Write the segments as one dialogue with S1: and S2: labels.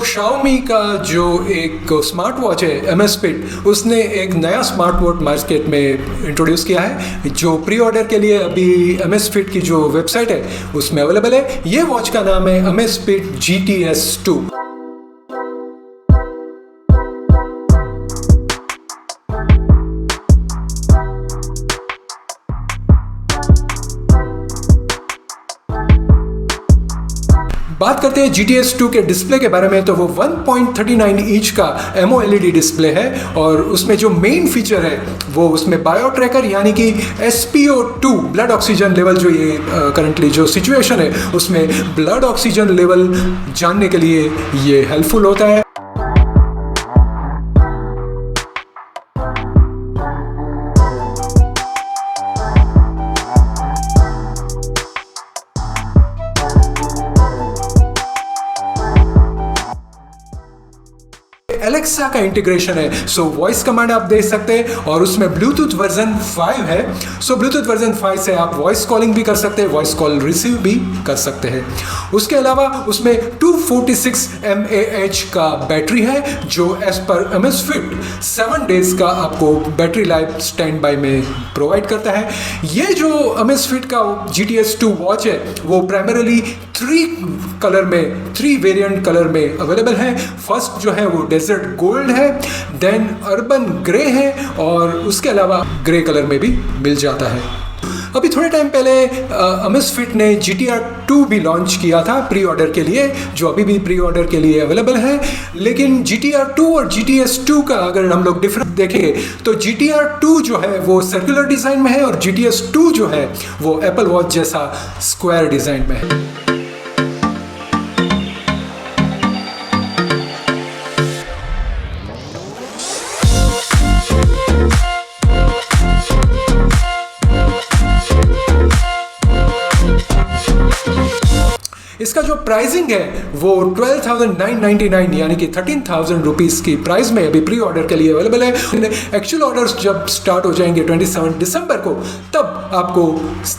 S1: Xiaomi का जो एक स्मार्ट वॉच है Amazfit, उसने एक नया स्मार्ट वॉच मार्केट में इंट्रोड्यूस किया है जो प्री ऑर्डर के लिए अभी Amazfit की जो वेबसाइट है उसमें अवेलेबल है। ये वॉच का नाम है Amazfit GTS2। बात करते हैं GTS2 के डिस्प्ले के बारे में, तो वो 1.39 इंच का MOLED डिस्प्ले है और उसमें जो मेन फीचर है वो उसमें बायो ट्रैकर यानी कि SPO2 ब्लड ऑक्सीजन लेवल, जो ये करंटली जो सिचुएशन है उसमें ब्लड ऑक्सीजन लेवल जानने के लिए ये हेल्पफुल होता है। एलेक्सा का इंटीग्रेशन है, सो वॉइस कमांड आप दे सकते हैं और उसमें ब्लूटूथ वर्जन 5 है। सो ब्लूटूथ वर्जन 5 से आप वॉइस कॉलिंग भी कर सकते हैं, वॉइस कॉल रिसीव भी कर सकते हैं। उसके अलावा उसमें 246 mAh का बैटरी है जो एज पर Amazfit 7 डेज का आपको बैटरी लाइफ स्टैंड बाय में प्रोवाइड करता है। ये जो Amazfit का GTS2 वॉच है वो प्राइमरीली 3 वेरिएंट कलर में अवेलेबल है। फर्स्ट जो है वो डेजर्ट गोल्ड है, देन अर्बन ग्रे है और उसके अलावा ग्रे कलर में भी मिल जाता है। अभी थोड़े टाइम पहले Amazfit ने GTR2 भी लॉन्च किया था प्री ऑर्डर के लिए, जो अभी भी प्री ऑर्डर के लिए अवेलेबल है। लेकिन GTR2 और GTS2 का अगर हम लोग डिफरेंस देखेंगे तो GTR2 जो है वो सर्कुलर डिज़ाइन में है और GTS2 जो है वो एप्पल वॉच जैसा स्क्वायर डिज़ाइन में है। इसका जो प्राइसिंग है वो 12,999 यानी कि 13,000 रुपीज़ की प्राइस में अभी प्री ऑर्डर के लिए अवेलेबल है। एक्चुअल ऑर्डर्स जब स्टार्ट हो जाएंगे 27 दिसंबर को, तब आपको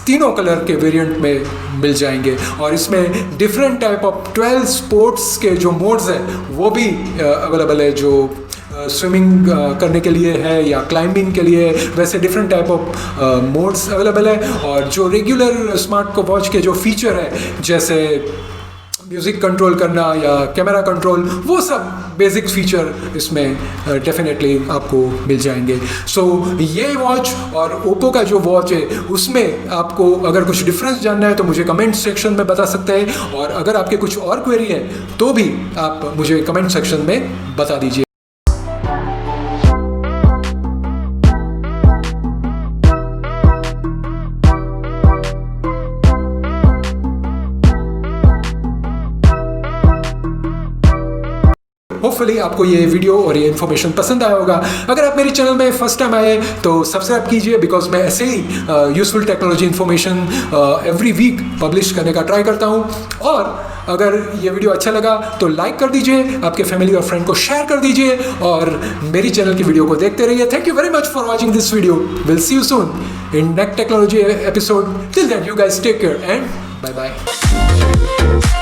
S1: तीनों कलर के वेरिएंट में मिल जाएंगे और इसमें डिफरेंट टाइप ऑफ 12 स्पोर्ट्स के जो मोड्स हैं वो भी अवेलेबल है, जो स्विमिंग करने के लिए है या क्लाइंबिंग के लिए, वैसे different type of modes available है। और जो रेगुलर स्मार्ट वॉच के जो फीचर है जैसे म्यूज़िक कंट्रोल करना या कैमरा कंट्रोल, वो सब बेसिक फीचर इसमें डेफिनेटली आपको मिल जाएंगे। सो ये वॉच और ओप्पो का जो वॉच है उसमें आपको अगर कुछ डिफरेंस जानना है तो मुझे कमेंट सेक्शन में बता सकते हैं, और अगर आपके कुछ और क्वेरी है तो भी आप मुझे कमेंट सेक्शन में बता दीजिए। होपफुली आपको ये वीडियो और ये इन्फॉर्मेशन पसंद आया होगा। अगर आप मेरे चैनल में फर्स्ट टाइम आए तो सब्सक्राइब कीजिए, बिकॉज मैं ऐसे ही useful technology information every week publish करने का ट्राई करता हूँ। और अगर ये वीडियो अच्छा लगा तो लाइक कर दीजिए, आपके फैमिली और फ्रेंड को शेयर कर दीजिए और मेरी चैनल की वीडियो को देखते रहिए। Thank you very much for watching this video. Will see you soon in next technology episode. Till then you guys take care and bye bye.